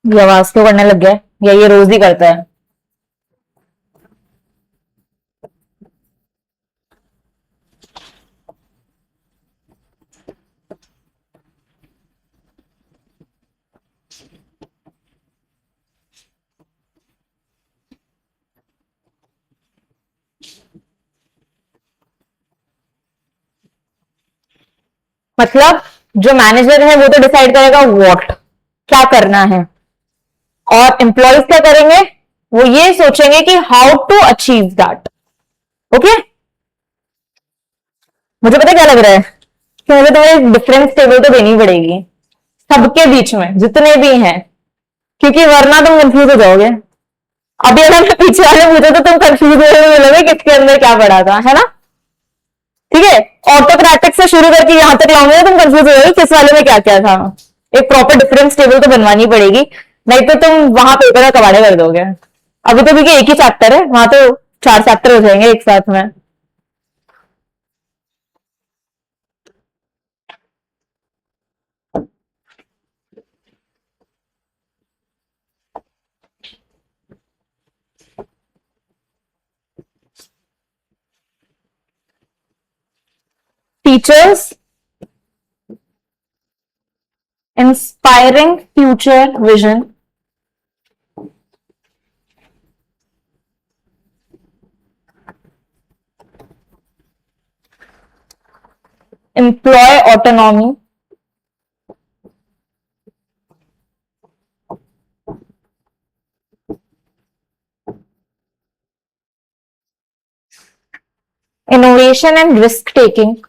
[SPEAKER 1] ये आवाज क्यों करने लग गया, या ये रोज ही करता है। मतलब जो मैनेजर है वो तो डिसाइड करेगा व्हाट, क्या करना है, और एम्प्लॉयज क्या करेंगे, वो ये सोचेंगे कि how to achieve that. Okay, मुझे पता क्या लग रहा है कि मुझे तुम्हें एक डिफरेंस टेबल तो देनी पड़ेगी सबके बीच में जितने भी हैं, क्योंकि वरना तुम कंफ्यूज हो जाओगे। अभी अगर मैं पीछे वाले पूछे तो तुम कंफ्यूज हो मिलोगे किसके अंदर क्या पड़ा था, है ना। ठीक है, ऑटोक्रेटिक से शुरू करके यहां तक लाऊंगे तुम कंफ्यूज हो जाओगे किस वाले में क्या क्या था। एक प्रॉपर डिफरेंस टेबल तो बनवानी पड़ेगी, नहीं तो तुम वहां पेपर का कबाड़े कर दोगे। अभी तो क्योंकि एक ही चैप्टर है, वहां तो 4 चैप्टर हो जाएंगे एक साथ में। Teachers inspiring future vision, employ autonomy, innovation and risk taking,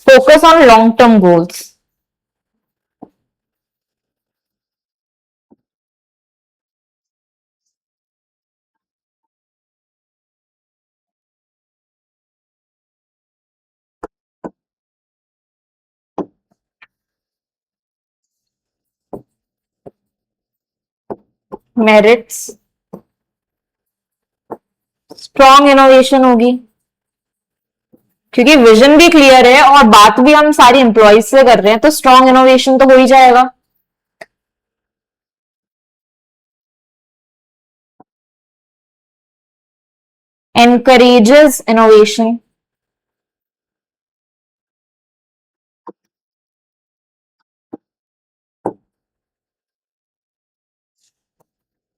[SPEAKER 1] focus on long term goals. Merits, strong innovation होगी, क्योंकि विजन भी क्लियर है और बात भी हम सारी एम्प्लॉयज से कर रहे हैं, तो स्ट्रॉन्ग इनोवेशन तो हो ही जाएगा। encourages innovation,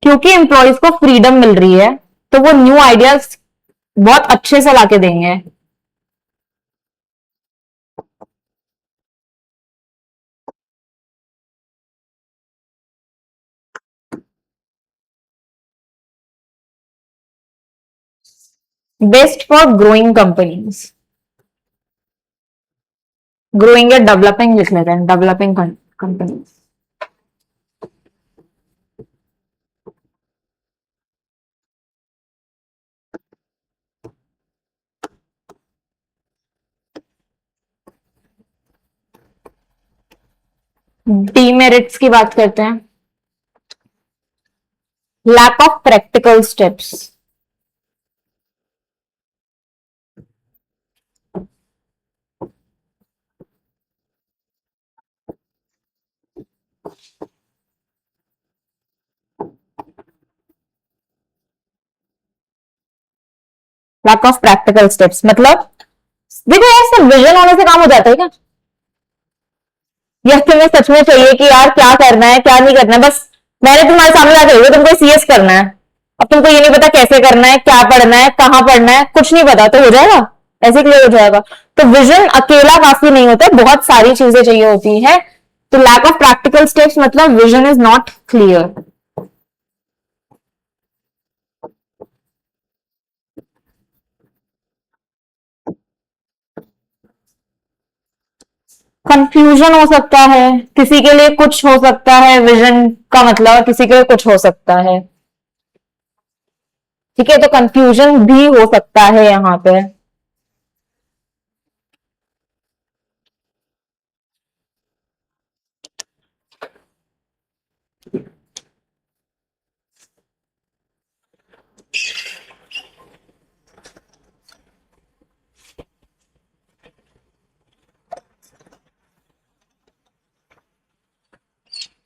[SPEAKER 1] क्योंकि एम्प्लॉयज को फ्रीडम मिल रही है तो वो न्यू आइडियाज बहुत अच्छे से लाके देंगे. Best for growing companies. Growing या डेवलपिंग लिख लेते हैं, डेवलपिंग कंपनीज. डीमेरिट्स की बात करते हैं. Lack of practical steps. Lack of practical steps मतलब देखो यार, सिर्फ विजन होने से काम हो जाता है क्या? या तुम्हें सच में चाहिए कि यार क्या करना है क्या नहीं करना है, बस मैंने तुम्हारे सामने ला के तुमको सीएस करना है, अब तुमको ये नहीं पता कैसे करना है, क्या पढ़ना है, कहाँ पढ़ना है, कुछ नहीं पता तो हो जाएगा? ऐसे क्लियर हो जाएगा? तो विजन अकेला काफी नहीं होता, बहुत सारी चीजें चाहिए होती है. तो लैक ऑफ प्रैक्टिकल स्टेप्स मतलब vision is not clear. Confusion हो सकता है, किसी के लिए कुछ हो सकता है विजन का मतलब, किसी के लिए कुछ हो सकता है. ठीक है, तो कंफ्यूजन भी हो सकता है यहाँ पे.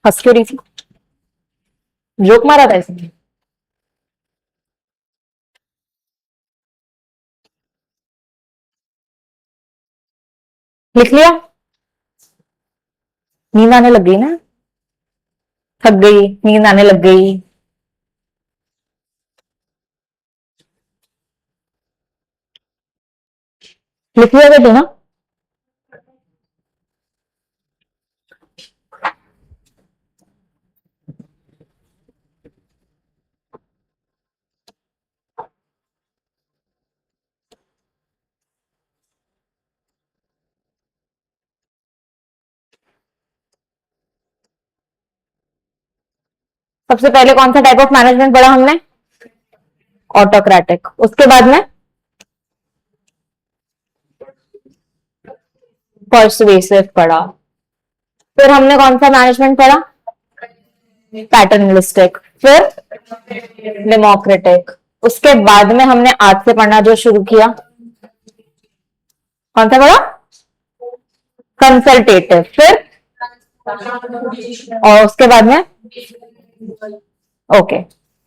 [SPEAKER 1] हंस क्यों रही थी? जोक मारा था इसने? लिख लिया? नींद आने लग गई ना? थक गई, नींद आने लग गई. लिख लिया बेटे ना? सबसे पहले कौन सा टाइप ऑफ मैनेजमेंट पढ़ा हमने? ऑटोक्रेटिक. उसके बाद में पर्सुएसिव पढ़ा. फिर हमने कौन सा मैनेजमेंट पढ़ा? पैटर्नलिस्टिक. फिर डेमोक्रेटिक. उसके बाद में हमने आज से पढ़ना जो शुरू किया, कौन सा पढ़ा? कंसल्टेटिव. फिर और उसके बाद में ओके.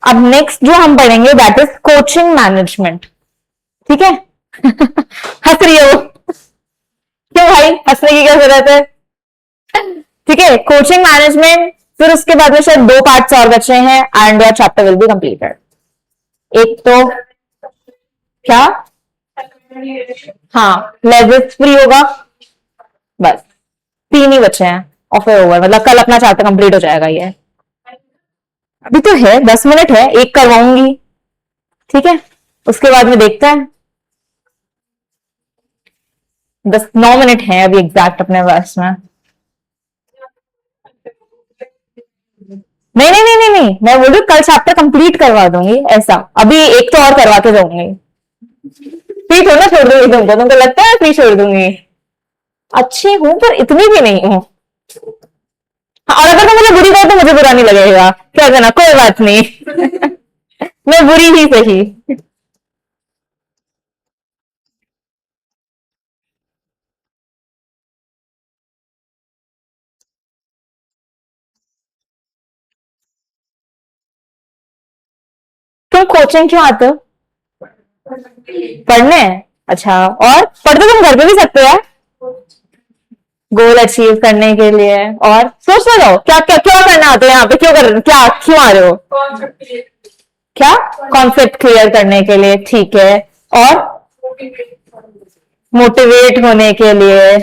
[SPEAKER 1] अब नेक्स्ट जो हम पढ़ेंगे दैट इज कोचिंग मैनेजमेंट. ठीक है. हंस रही है वो? क्यों भाई, हंसने की क्या जरूरत है? ठीक है, कोचिंग मैनेजमेंट. फिर उसके बाद में शायद दो पार्ट्स और बचे हैं and your chapter will be completed. एक तो क्या? हाँ, लेजिस फ्री होगा. बस तीन ही बचे हैं और फिर ओवर, मतलब कल अपना चैप्टर कंप्लीट हो जाएगा ये. अभी तो है 10 मिनट है, एक करवाऊंगी. ठीक है, उसके बाद में देखते हैं. 9 मिनट है अभी एग्जैक्ट अपने पास में. नहीं नहीं नहीं नहीं नहीं, मैं बोल रही हूँ कल चैप्टर कंप्लीट करवा दूंगी ऐसा. अभी एक तो और करवा के जाऊंगी. फ्री थोड़ा छोड़ दूंगी तुमको लगता है फ्री छोड़ दूंगी? अच्छी हूं पर इतनी भी नहीं हूं. हाँ, और अगर तुम मुझे बुरी कहो तो मुझे बुरा नहीं लगेगा, क्या करना, कोई बात नहीं. मैं बुरी ही सही. तुम कोचिंग क्यों आते हो? पढ़ने? अच्छा, और पढ़ तो तुम घर पे भी सकते हो यार, गोल अचीव करने के लिए। और सोचते रहो क्या क्या क्या करना आता है यहाँ पे, क्यों कर, क्या क्यों आ रहे हो? क्या? कॉन्सेप्ट क्लियर करने के लिए, ठीक है। और मोटिवेट होने के लिए,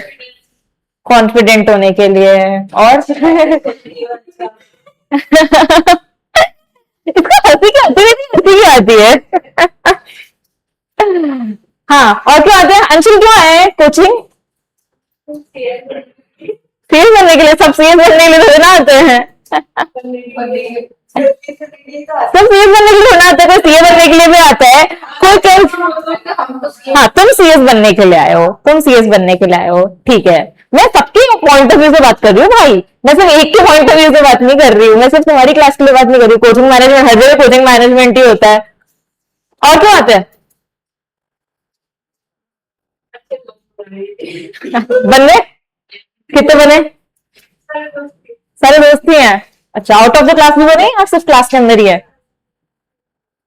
[SPEAKER 1] कॉन्फिडेंट होने के लिए, और इसको हंसी क्यों आती है? हंसी क्यों आती है? हाँ, और क्यों आते हैं अंशुल, क्यों आए हैं कोचिंग? सीएस बनने के लिए? सब सीएस बनने के लिए थोड़ी ना आते हैं। सब सीएस बनने के लिए थोड़ा आता है, कोई सीए बनने के लिए भी आता है। कोई हाँ, तुम सीएस बनने के लिए आए हो, तुम सीएस बनने के लिए आए हो, ठीक है। मैं सबके पॉइंट ऑफ व्यू से बात कर रही हूँ भाई, मैं सिर्फ एक के पॉइंट ऑफ व्यू से बात नहीं कर रही हूँ, मैं सिर्फ तुम्हारी क्लास के लिए बात नहीं कर रही हूँ। कोचिंग मैनेजमेंट, हर जगह कोचिंग मैनेजमेंट ही होता है। और क्या आता है? बनने? कितने बने? सारे दोस्त ही हैं? अच्छा, आउट ऑफ द क्लास भी बने या सिर्फ क्लास के अंदर ही है?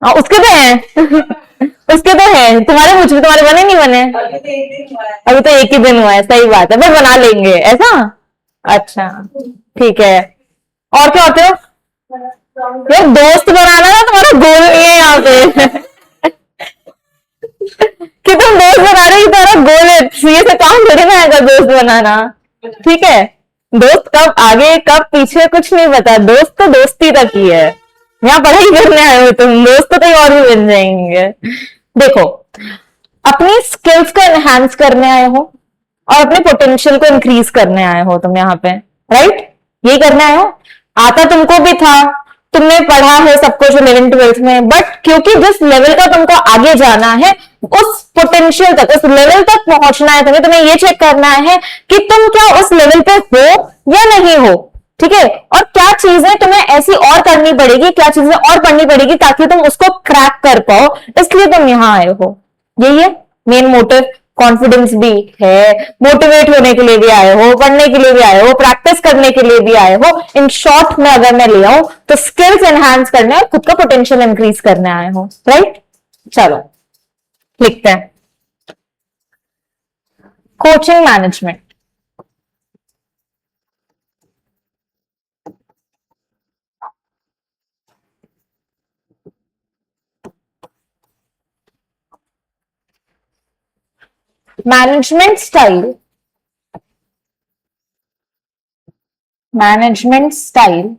[SPEAKER 1] हाँ, उसके तो हैं। उसके तो हैं, तुम्हारे मुझ में, तुम्हारे बने नहीं बने? अभी तो एक ही दिन हुआ है, सही बात है, बस बना लेंगे ऐसा। अच्छा, ठीक है। और क्या होते हो? यार दोस्त बनाना ना तुम्हारा गोल नहीं है यहाँ पे। कि तुम दोस्त बना रहे हो, तुम्हारा गोल है, ये से काम थोड़ी ना आएगा दोस्त बनाना। ठीक है, दोस्त कब आगे कब पीछे कुछ नहीं पता, दोस्त तो दोस्ती तक ही है। यहाँ पढ़ाई करने आए हो तुम, दोस्त तो कहीं और भी बन जाएंगे। देखो, अपनी स्किल्स को एनहांस करने आए हो और अपने पोटेंशियल को इंक्रीज करने आए हो तुम यहाँ पे, राइट? यही करने आए हो। आता तुमको भी था, तुमने पढ़ा है सब कुछ 11th 12th में, बट क्योंकि जिस लेवल का तुमको आगे जाना है, उस पोटेंशियल तक, उस लेवल तक पहुंचना है तुम्हें, तुम्हें ये चेक करना है कि तुम क्या उस लेवल पे हो या नहीं हो। ठीक है, और क्या चीजें तुम्हें ऐसी और करनी पड़ेगी, क्या चीजें और पढ़नी पड़ेगी ताकि तुम उसको क्रैक कर पाओ, इसलिए तुम यहां आए हो। यही है मेन मोटिव। कॉन्फिडेंस भी है, मोटिवेट होने के लिए भी आए हो, पढ़ने के लिए भी आए हो, प्रैक्टिस करने के लिए भी आए हो। इन शॉर्ट में अगर मैं ले आऊं तो स्किल्स एनहांस करने और खुद का पोटेंशियल इंक्रीज करने आए हो, राइट? चलो लिखते हैं, coaching management. Management style, management style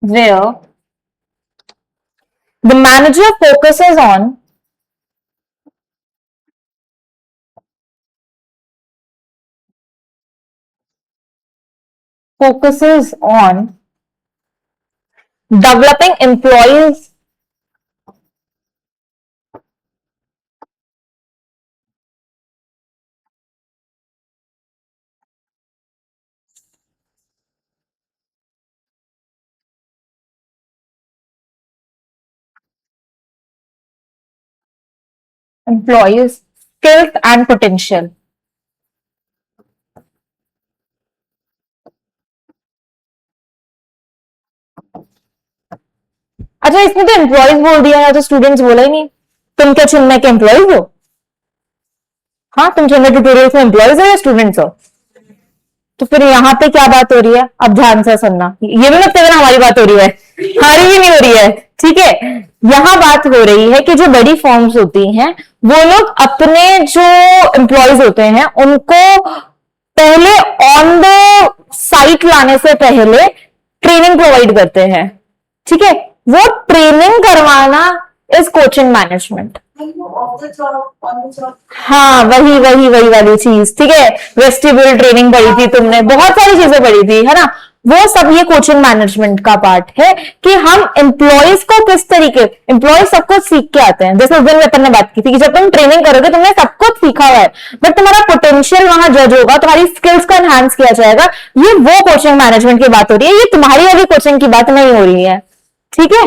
[SPEAKER 1] where the manager focuses on developing employees skills and potential। अच्छा, इसने तो एम्प्लॉयज बोल दिया या तो स्टूडेंट्स बोला ही नहीं। तुम क्या चिन्मय के एम्प्लॉयज हो? हाँ, तुम चिन्मय ट्यूटोरियल में एम्प्लॉयज हो या स्टूडेंट्स हो? तो फिर यहाँ पे क्या बात हो रही है, अब ध्यान से सुनना, ये भी मत कहना हमारी बात हो रही है, हमारी भी नहीं हो रही है। ठीक है, यहाँ बात हो रही है कि जो बड़ी फॉर्म्स होती हैं, वो लोग अपने जो एम्प्लॉयज होते हैं उनको पहले ऑन द साइट लाने से पहले ट्रेनिंग प्रोवाइड करते हैं। ठीक है, वो ट्रेनिंग करवाना इज कोचिंग मैनेजमेंट। हाँ, वही वही वही वाली चीज। ठीक है, वेस्टिब्यूल ट्रेनिंग पढ़ी थी तुमने, बहुत सारी चीजें पढ़ी थी, है ना? वो सब ये कोचिंग मैनेजमेंट का पार्ट है कि हम एम्प्लॉयज को किस तरीके, एम्प्लॉयज सब कुछ सीख के आते हैं। जैसे उस दिन अपन ने बात की थी कि जब तुम ट्रेनिंग करोगे तुमने सब कुछ सीखा हुआ है, बट तुम्हारा पोटेंशियल वहां जज होगा, तुम्हारी स्किल्स को एनहांस किया जाएगा। ये वो कोचिंग मैनेजमेंट की बात हो रही है, ये तुम्हारी वाली कोचिंग की बात नहीं हो रही है। ठीक है,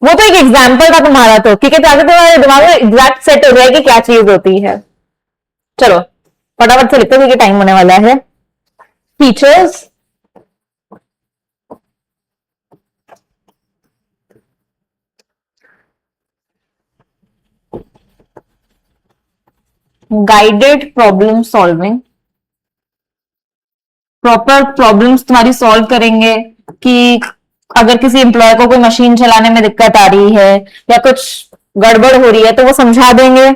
[SPEAKER 1] वो तो एक एग्जाम्पल था तुम्हारा, तो ठीक है, ताकि तुम्हारे दिमाग में एग्जैक्ट सेट हो जाए कि क्या चीज होती है। चलो फटाफट से लिखते क्योंकि टाइम होने वाला है। Features, guided problem solving, proper problems तुम्हारी सॉल्व करेंगे कि अगर किसी एम्प्लॉय को कोई मशीन चलाने में दिक्कत आ रही है या कुछ गड़बड़ हो रही है तो वो समझा देंगे।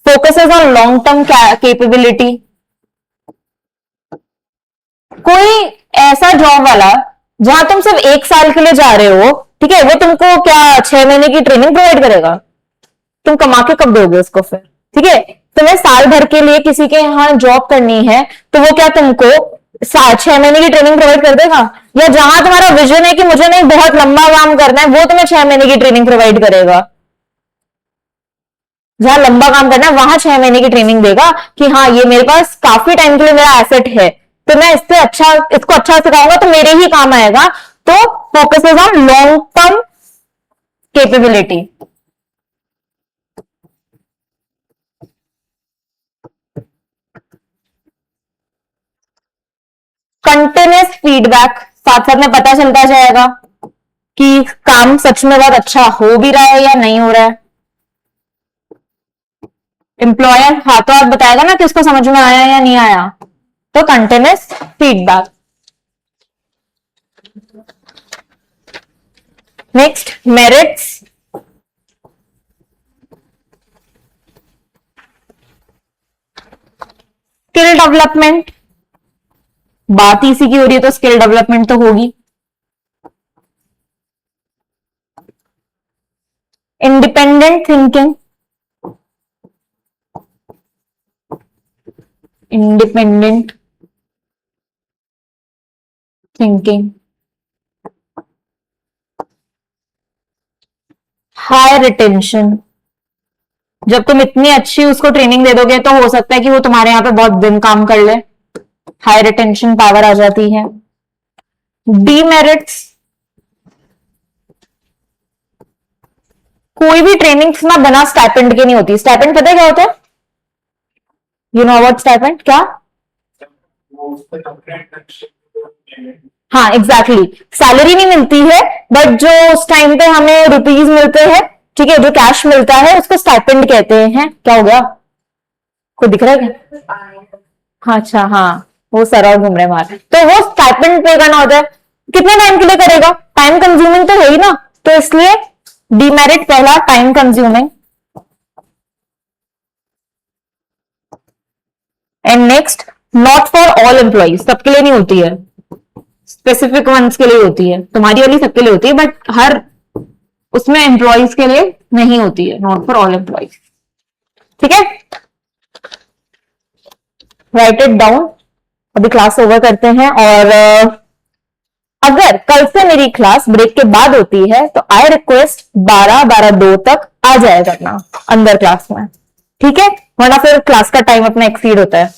[SPEAKER 1] Focuses on long term capability, कोई ऐसा जॉब वाला जहां तुम सिर्फ 1 साल के लिए जा रहे हो, ठीक है, वो तुमको क्या 6 महीने की ट्रेनिंग प्रोवाइड करेगा? तुम कमा के कब दोगे उसको फिर? ठीक है, तुम्हें साल भर के लिए किसी के यहाँ जॉब करनी है तो वो क्या तुमको 6 महीने की ट्रेनिंग प्रोवाइड कर देगा? या जहां तुम्हारा विजन है कि मुझे नहीं बहुत लंबा काम करना है, वो तुम्हें 6 महीने की ट्रेनिंग प्रोवाइड करेगा? जहां लंबा काम करना है वहां 6 महीने की ट्रेनिंग देगा कि हाँ ये मेरे पास काफी टाइम के लिए मेरा एसेट है, तो मैं इससे अच्छा इसको अच्छा सिखाऊंगा तो मेरे ही काम आएगा। तो focus is on long term capability. Continuous feedback, साथ साथ में पता चलता जाएगा कि काम सच में बहुत अच्छा हो भी रहा है या नहीं हो रहा है। एम्प्लॉयर हाथों हाथ बताएगा ना कि उसको समझ में आया या नहीं आया, तो continuous feedback. Next, merits. Skill development, बात इसी की हो रही है तो स्किल डेवलपमेंट तो होगी। Independent thinking, independent thinking. High retention, जब तुम इतनी अच्छी उसको ट्रेनिंग दे दोगे तो हो सकता है कि वो तुम्हारे यहां पे बहुत दिन काम कर ले, हाई रिटेंशन पावर आ जाती है। डीमेरिट्स, कोई भी ट्रेनिंग ना बिना स्टाइपेंड के नहीं होती। स्टाइपेंड पता है क्या होता है? You know about stipend? क्या? हाँ एग्जैक्टली, सैलरी नहीं मिलती है बट जो उस टाइम पे हमें रुपीज मिलते हैं, ठीक है, जो कैश मिलता है उसको स्टाइपेंड कहते हैं। क्या हो गया? कोई दिख रहा है क्या? हाँ अच्छा, हाँ वो सर और घूम रहे बाहर, तो वो स्टाइपेंड पे करना होता है। कितने टाइम के लिए करेगा? टाइम कंज्यूमिंग तो है ही ना, तो इसलिए डीमेरिट पहला, time consuming. And next, not for all employees, सबके लिए नहीं होती है, स्पेसिफिक वंस के लिए होती है। तुम्हारी वाली सबके लिए होती है बट हर उसमें एम्प्लॉइज के लिए नहीं होती है, नॉट फॉर ऑल एम्प्लॉइज। ठीक है, राइट इट डाउन। अभी क्लास ओवर करते हैं और अगर कल से मेरी क्लास ब्रेक के बाद होती है तो आई रिक्वेस्ट 12-12-2 तक आ जाया करना अंदर क्लास में, ठीक है, वरना फिर क्लास का टाइम अपना एक्सीड होता है।